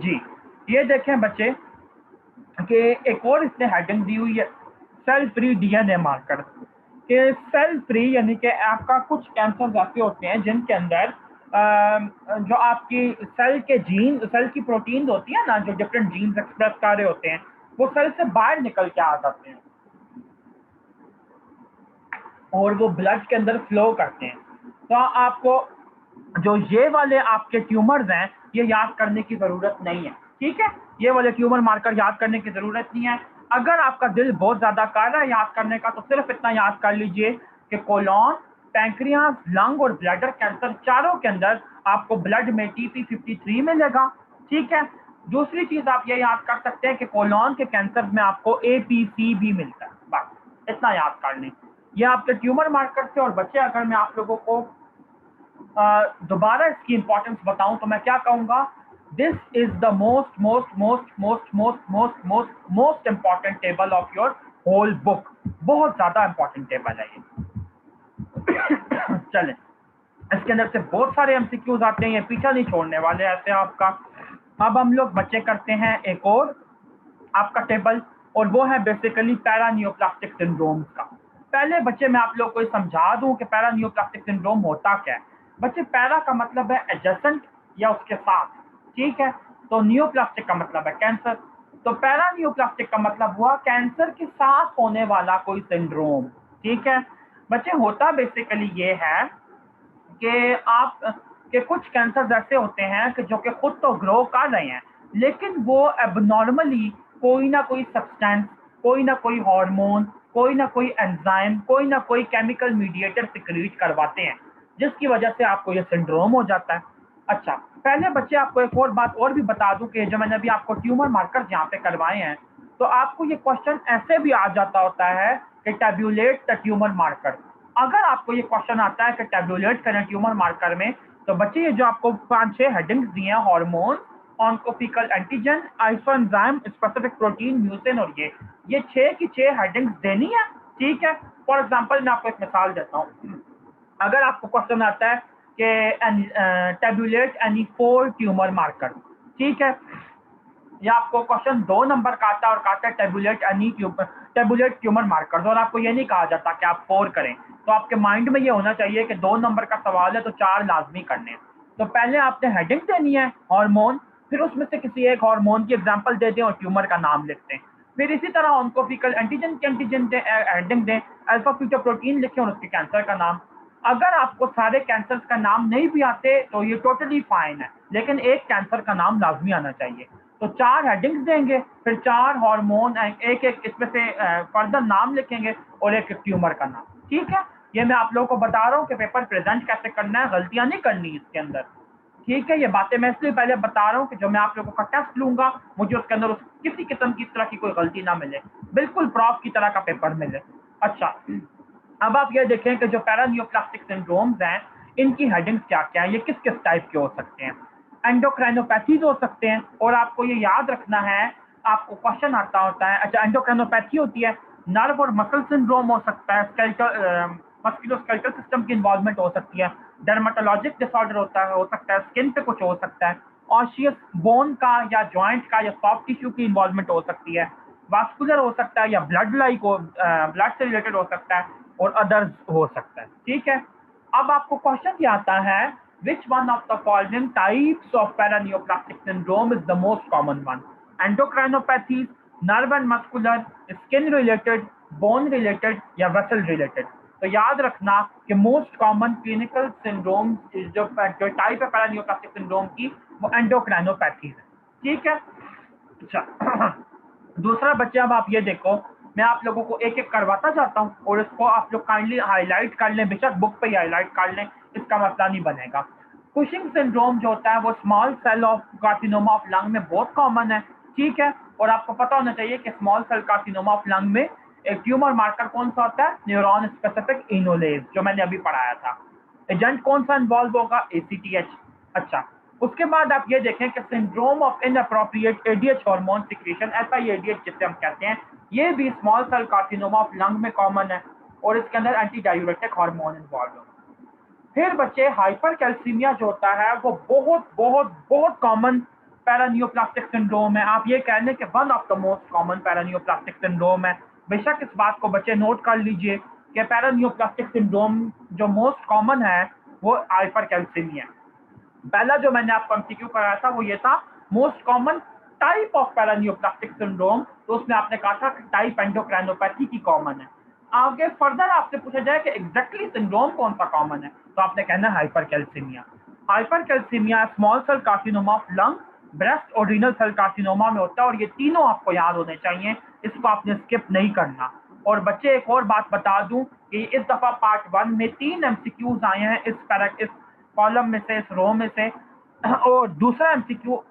जी, ये देखें बच्चे कि एक और इसने हेडिंग दी हुई है सेल फ्री डीएनए मार्कर के। सेल फ्री यानी कि आपका कुछ कैंसर ऐसे होते हैं जिनके अंदर जो आपकी सेल के जीन, सेल की प्रोटीन होती है ना, जो डिफरेंट जीन्स एक्सप्रेस कर रहे होते हैं, वो सेल से बाहर निकल के आ जाते हैं और वो ब्लड के अंदर फ्लो करते हैं। तो आपको जो ये वाले आपके ट्यूमर्स हैं, ये याद करने की ज़रूरत नहीं है, ठीक है? ये वाले ट्यूमर मार्कर याद करने की ज़रूरत नहीं है। अगर आपका दिल बहुत ज़्यादा कर रहा है याद करने का, तो सिर्फ इतना याद कर लीजिए कि कोलोन, पैंक्रियास, लंग और ब्लैडर कैंसर चारों के अंदर आपको ब्लड में TP53 मिलेगा, ठीक है? दूसरी चीज़ आप ये याद कर सकते हैं कि कोलोन के कैंसर में आपको APC भी मिलता है। बस इतना याद कर लें। ये आपके ट्यूमर मार्कर थे। और बच्चे, अगर मैं आप लोगों को दोबारा इसकी इंपॉर्टेंस बताऊं तो मैं क्या कहूंगा, this is the most most most most most most most most important table of your whole book. बहुत ज्यादा इंपॉर्टेंट टेबल है ये। चलें, इसके अंदर से बहुत सारे एमसीक्यूज आते हैं, ये पीछा नहीं छोड़ने वाले ऐसे आपका। अब हम लोग बच्चे करते हैं एक और आपका टेबल, और वो है बेसिकली पैरानियोप्लास्टिक सिंड्रोम का। पहले बच्चे मैं आप लोग को समझा दूं कि पैरानियोप्लास्टिक सिंड्रोम होता क्या है। बच्चे, पैरा का मतलब है एडजेसेंट या उसके साथ, ठीक है? तो नियोप्लास्टिक का मतलब है कैंसर। तो पैरानियोप्लास्टिक का मतलब हुआ कैंसर के साथ होने वाला कोई सिंड्रोम, ठीक है? बच्चे, होता बेसिकली ये है कि आप के कुछ कैंसर ऐसे होते हैं कि जो कि खुद तो ग्रो कर रहे हैं, लेकिन वो एबनॉर्मली कोई ना कोई सब्सटेंस, कोई ना कोई हार्मोन, कोई ना कोई एंजाइम, कोई ना कोई केमिकल मीडिएटर सिक्रीट करवाते हैं, जिसकी वजह से आपको ये सिंड्रोम हो जाता है। अच्छा, पहले बच्चे आपको एक और बात और भी बता दूं कि जो मैंने अभी आपको ट्यूमर मार्कर्स यहाँ पे करवाए हैं, तो आपको ये क्वेश्चन ऐसे भी आ जाता होता है कि टैब्यूलेट द ट्यूमर मार्कर। अगर आपको ये क्वेश्चन आता है कि टैब्यूलेट करें ट्यूमर मार्कर में, तो बच्चे ये जो आपको 5-6 हेडिंग्स दिए हैं, hormone, oncofetal antigen, isoenzyme, specific protein, mucin, और ये 6 की 6 हेडिंग्स देनी है, ठीक है? फॉर एग्जांपल मैं आपको एक मिसाल देता हूँ। अगर आपको क्वेश्चन आता है कि टैब्यूलेट एनी 4 ट्यूमर मार्कर, ठीक है? या आपको क्वेश्चन 2 नंबर का आता है और कहता है टैबुलेट ट्यूमर मार्कर्स, और आपको ये नहीं कहा जाता कि आप 4 करें, तो आपके माइंड में ये होना चाहिए कि 2 नंबर का सवाल है तो 4 लाजमी करने हैं। तो पहले आपने हेडिंग देनी है हार्मोन, फिर उसमें से किसी एक हार्मोन की एग्जांपल दे दें और ट्यूमर का नाम लिखते हैं। फिर इसी तरह ऑन्कोफिकल एंटीजन की एंटीजन दें, हेडिंग दें, अल्फा फ्यूटर प्रोटीन लिखें और उसके कैंसर का नाम। अगर आपको सारे कैंसर्स का नाम नहीं भी आते तो ये टोटली फाइन है, लेकिन एक कैंसर का नाम लाजमी आना चाहिए। तो 4 हेडिंग्स देंगे, फिर 4 हार्मोन, एक एक इसमें से फर्दर नाम लिखेंगे और एक ट्यूमर का नाम, ठीक है? ये मैं आप लोगों को बता रहा हूँ कि पेपर प्रेजेंट कैसे करना है, गलतियां नहीं करनी इसके अंदर, ठीक है? ये बातें मैं इसलिए पहले बता रहा हूँ कि जो मैं आप लोगों का टेस्ट लूंगा, मुझे उसके अंदर किसी किस्म की तरह की कोई गलती ना मिले, बिल्कुल प्रॉफ की तरह का पेपर मिले। अच्छा, अब आप ये देखें कि जो पैरानियोप्लास्टिक सिंड्रोम्स हैं, इनकी हेडिंग्स क्या क्या है, ये किस किस टाइप के हो सकते हैं। एंडोक्राइनोपैथीज हो सकते हैं, और आपको ये याद रखना है, आपको क्वेश्चन आता होता है। अच्छा, एंडोक्राइनोपैथी होती है, नर्व और मसल सिंड्रोम हो सकता है, स्केलेटल मस्कुलोस्केलेटल सिस्टम की इन्वॉल्वमेंट हो सकती है, डर्मेटोलॉजिक डिसऑर्डर हो सकता है, स्किन पे कुछ हो सकता है, ऑसियस बोन का या जॉइंट का या सॉफ्ट टिश्यू की इन्वॉल्वमेंट हो सकती है, वास्कुलर हो सकता है या ब्लड लाइक हो, ब्लड से रिलेटेड हो सकता है, और अदर्स हो सकता है, ठीक है? अब आपको क्वेश्चन ये आता है, which one of the following types of paraneoplastic syndrome is the most common one? Endocrinopathies, nerve and muscular, skin related, bone related या vessel related? तो याद रखना कि मोस्ट कॉमन क्लिनिकल सिंड्रोम जो टाइप है पैरानियोप्लास्टिक सिंड्रोम की, वो एंडोक्राइनोपैथीज है, ठीक है? अच्छा, दूसरा बच्चे, अब आप ये देखो, मैं आप लोगों को एक एक करवाता जाता हूँ और इसको आप लोग काइंडली हाईलाइट कर लें, बेशक बुक पे ही हाईलाइट कर लें, इसका मसला नहीं बनेगा। कुशिंग सिंड्रोम जो होता है वो small cell of carcinoma of lung में बहुत कॉमन है, ठीक है? और आपको पता होना चाहिए कि small cell carcinoma of lung में एक ट्यूमर मार्कर कौन सा होता है, न्यूरॉन स्पेसिफिक इनोलेज, जो मैंने अभी पढ़ाया था। एजेंट कौन सा इन्वॉल्व होगा, ACTH। अच्छा, उसके बाद आप ये देखें कि syndrome of inappropriate ADH hormone secretion, ऐसा ही ADH जिसे हम कहते हैं, ये भी small cell carcinoma of lung में कॉमन है, और इसके अंदर एंटी डायूरेटिक हार्मोन इन्वॉल्व होगा। फिर बच्चे, हाइपर कैल्सीमिया जो होता है वो बहुत बहुत बहुत कॉमन पैरानियोप्लास्टिक सिंड्रोम है, आप ये कह लें कि one of the most common paraneoplastic syndrome है। बेशक इस बात को बच्चे नोट कर लीजिए कि पैरानियोप्लास्टिक सिंड्रोम जो मोस्ट कॉमन है वो हाइपरकैल्सीमिया है। पहला जो मैंने आपको एमसीक्यू कराया था वो ये था most common type of paraneoplastic syndrome, तो उसमें आपने कहा था कि टाइप एंडोक्राइनोपैथी की कॉमन है। आगे फर्दर आपसे पूछा जाए कि एग्जैक्टली सिंड्रोम कौन सा कॉमन है, तो आपने कहना है hypercalcaemia. Hypercalcaemia small cell carcinoma of lung, breast और रीनल सेल कार्सिनोमा में होता है, और ये तीनों आपको याद होने चाहिए, इसको आपने स्किप नहीं करना। और बच्चे एक और बात बता दूं कि इस दफा पार्ट 1 में 3 एमसीक्यूज आए हैं इस कॉलम में से, इस रो में से, और दूसरा एमसीक्यू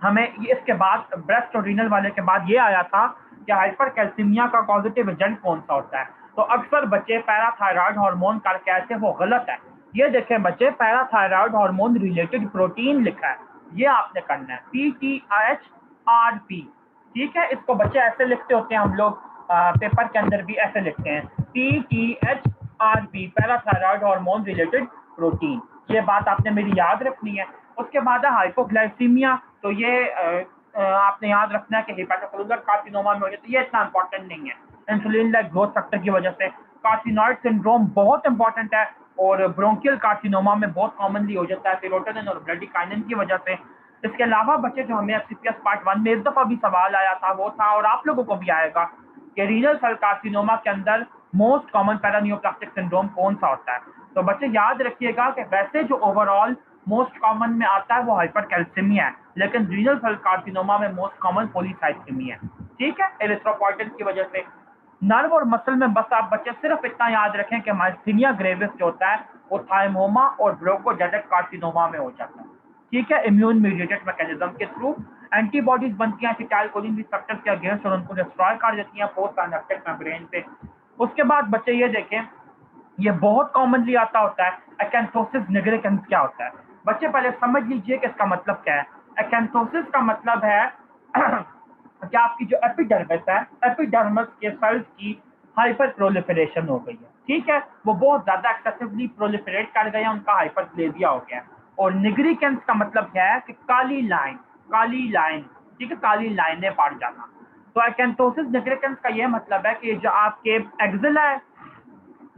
हमें इसके बाद ब्रेस्ट और रीनल वाले के बाद ये आया था कि हाइपरकैल्सीमिया का पॉजिटिव एजेंट कौन सा होता है। तो अक्सर बच्चे पैराथायराइड हार्मोन का कहते हैं, वो गलत है। ये देखें बच्चे, पैराथायराइड हार्मोन रिलेटेड प्रोटीन लिखा है, ये आपने करना है PTHRP। ठीक है, इसको बच्चे ऐसे लिखते होते हैं, हम लोग पेपर के अंदर भी ऐसे लिखते हैं PTHRP, parathyroid hormone related protein. ये बात आपने मेरी याद रखनी है। उसके बाद है हाइपोग्लाइसीमिया, तो ये आपने याद रखना है कि हेपेटोसेलुलर कार्सिनोमा में हो जाए, तो ये इतना इंपॉर्टेंट नहीं है। इंसुलिन लाइक ग्रोथ फैक्टर की वजह से कार्सिनॉइड सिंड्रोम बहुत इंपॉर्टेंट है, और ब्रोंकियल कार्सिनोमा में बहुत कॉमनली हो जाता है सेरोटोनिन और ब्रेडिकाइनिन की वजह से। इसके अलावा बच्चे जो हमें एफसीपीएस पार्ट 1 में इस दफा भी सवाल आया था वो था, और आप लोगों को भी आएगा, कि रीनल सेल कार्सिनोमा के अंदर मोस्ट कॉमन पैरानियोप्लास्टिक सिंड्रोम कौन सा होता है। तो बच्चे याद रखिएगा कि वैसे जो ओवरऑल मोस्ट कॉमन में आता है वो हाइपरकैल्सीमिया है, लेकिन रीनल सेल कार्सिनोमा में मोस्ट कॉमन पॉलीसाइथेमिया है। ठीक है, एरिथ्रोपॉइटिन की वजह से। नर्व और मसल में बस आप बच्चे सिर्फ इतना याद रखें कि माइस्थीनिया ग्रेविस जो होता है वो थाइमोमा और ब्रोंकोजेनिक कार्सिनोमा में हो जाता है। ठीक है, इम्यून मीडिएटेड मैकेनिज्म के थ्रू एंटीबॉडीज बनती हैं एसिटाइलकोलिन रिसेप्टर के अगेंस्ट, और उनको डिस्ट्रॉय कर देती हैं पोस्ट सिनेप्टिक मेम्ब्रेन पे। उसके बाद बच्चे ये देखें, ये बहुत कॉमनली आता होता है एकेंथोसिस निग्रिकेंस। क्या होता है बच्चे, पहले समझ लीजिए कि इसका मतलब क्या है। एकेंथोसिस का मतलब है कि आपकी जो एपिडर्मिस है, एपिडर्मिस के सेल्स की हाइपर प्रोलिफरेशन हो गई है। ठीक है, वो बहुत ज्यादा एक्सेसिवली प्रोलिफरेट कर गए हैं, उनका हाइपरप्लेजिया हो गया है। और निग्रिकेंस का मतलब क्या है कि काली लाइन, काली लाइन, ठीक है, काली लाइनें पड़ जाना। तो एकेंथोसिस निग्रिकेंस का ये मतलब है कि जो आपके एक्सिला है,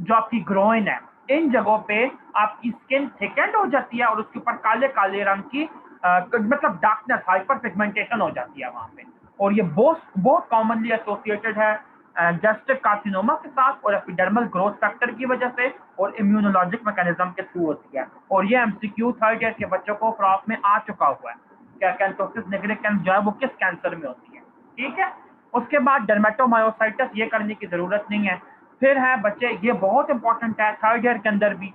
जो आपकी ग्रोइन है, इन जगहों पे आपकी स्किन थिकेंड हो जाती है, और उसके ऊपर काले काले रंग की मतलब डार्कनेस, हाइपर पिगमेंटेशन हो जाती है वहां पे। और ये बहुत बहुत कॉमनली एसोसिएटेड है गैस्ट्रिक कार्सिनोमा के साथ, और एपिडर्मल ग्रोथ फैक्टर की वजह से, और इम्यूनोलॉजिक मैकेनिज्म के थ्रू होती है। और ये एमसीक्यू थर्ड ईयर के बच्चों को फ्रॉक में आ चुका हुआ है कि एकेंथोसिस निग्रिकेंस जो है वो किस कैंसर में होती है। ठीक है, उसके बाद डर्मेटोमायोसाइटिस, ये करने की जरूरत नहीं है। फिर है बच्चे, ये बहुत इंपॉर्टेंट है थर्ड ईयर के अंदर भी,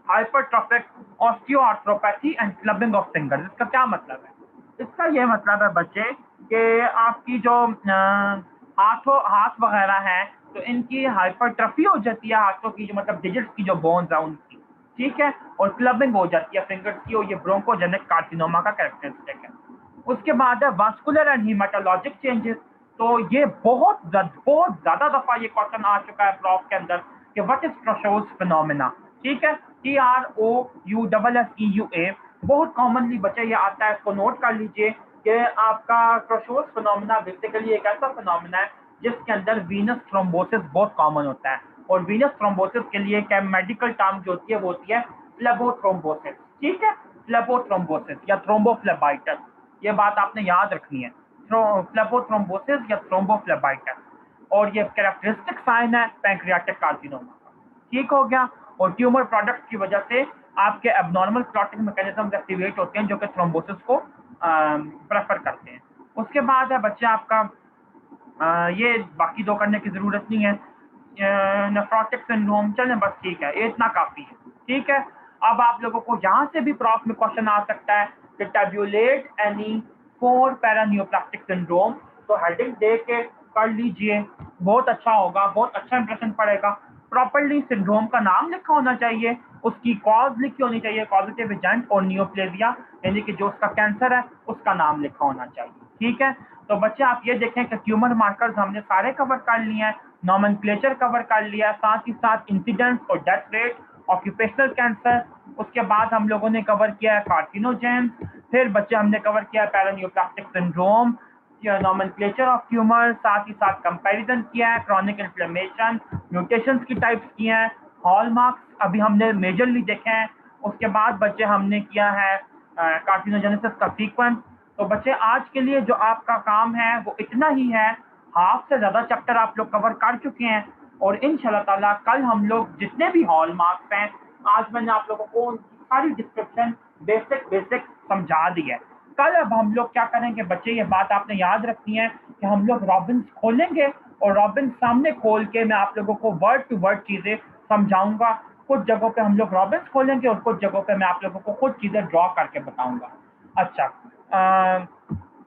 hypertrophic osteoarthropathy and clubbing of fingers. इसका क्या मतलब है? इसका ये मतलब है बच्चे कि आपकी जो हाथ वगैरह हैं, तो इनकी हाइपरट्रफी हो जाती है, हाथों की जो मतलब डिजिट्स की जो बोन्स है उनकी। ठीक है, और क्लबिंग हो जाती है फिंगर्स की, और ये ब्रोंकोजेनिक कार्सिनोमा का कैरेक्टरिस्टिक है। उसके बाद है वास्कुलर एंड हीमाटोलॉजिक चेंजेस। तो ये बहुत ज्यादा दफा ये क्वेश्चन आ चुका है प्रॉफ के अंदर कि व्हाट इज ट्रोशोज फिनोमेना। ठीक है, TROUSSEUA, बहुत कॉमनली बच्चे ये आता है, इसको नोट कर लीजिए कि आपका ट्रोशोज फिनोमेना बेसिकली एक ऐसा फिनोमेना है जिसके अंदर वीनस थ्रोम्बोसिस बहुत कॉमन होता है। और वीनस थ्रोम्बोसिस के लिए क्या मेडिकल टर्म जो होती है वो होती है फ्लेबोथ्रोम्बोसिस। ठीक है, फ्लेबोथ्रोम्बोसिस या थ्रोम्बोफ्लेबाइटिस, ये बात आपने याद रखनी है, फ्लेबोथ्रोम्बोसिस या थ्रोम्बोफ्लेबाइटिस। और ये कैरेक्टरिस्टिक साइन है पैंक्रियाटिक कार्सिनोमा का। ठीक हो गया। और ट्यूमर प्रोडक्ट की वजह से आपके एबनॉर्मल क्लॉटिंग मैकेनिज्म एक्टिवेट होते हैं जो कि थ्रोम्बोसिस को प्रेफर करते हैं। उसके बाद है बच्चे आपका ये बाकी दो करने की जरूरत नहीं है, नेफ्रोटिक सिंड्रोम, चलें बस ठीक है, ये इतना काफी है। ठीक है, अब आप लोगों को यहाँ से भी प्रॉफ में क्वेश्चन आ सकता है कि tablet any for paraneoplastic syndrome, तो हेडिंग दे के कर लीजिए, बहुत अच्छा होगा, बहुत अच्छा इंप्रेशन पड़ेगा। प्रॉपरली सिंड्रोम का नाम लिखा होना चाहिए, उसकी कॉज लिखी होनी चाहिए, कॉजेटिव एजेंट और नियोप्लेजिया यानी कि जो उसका कैंसर है उसका नाम लिखा होना चाहिए। ठीक है, तो बच्चे आप ये देखें कि ट्यूमर मार्कर्स हमने सारे कवर कर लिए हैं, नॉमेनक्लेचर कवर कर लिया, साथ ही साथ इंसिडेंस और डेथ रेट, ऑक्यूपेशनल कैंसर। उसके बाद हम लोगों ने कवर किया है कार्सिनोजेन, फिर बच्चे हमने कवर किया पैरान्यूप्लास्टिक सिंड्रोम, नॉमेनक्लेचर ऑफ ट्यूमर, साथ ही साथ कंपैरिजन किया है, क्रॉनिक इन्फ्लेमेशन, म्यूटेशंस की टाइप्स किए हैं, हॉलमार्क्स अभी हमने मेजरली देखे हैं। उसके बाद बच्चे हमने किया है कार्सिनोजेनेसिस का सीक्वेंस। तो बच्चे आज के लिए जो आपका काम है वो इतना ही है, हाफ से ज़्यादा चैप्टर आप लोग कवर कर चुके हैं और इंशाल्लाह ताला कल हम लोग जितने भी हॉलमार्क्स हैं, आज मैंने आप लोगों को उनकी सारी डिस्क्रिप्शन बेसिक समझा दी है। कल अब हम लोग क्या करेंगे बच्चे, ये बात आपने याद रखनी है कि हम लोग रॉबिन्स खोलेंगे और रॉबिन्स सामने खोल के मैं आप लोगों को वर्ड टू वर्ड चीज़ें समझाऊंगा। कुछ जगहों पे हम लोग रॉबिन्स खोलेंगे और कुछ जगहों पे मैं आप लोगों को कुछ चीज़ें ड्रॉ करके बताऊंगा। अच्छा,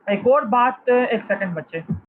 एक और बात, एक सेकंड बच्चे।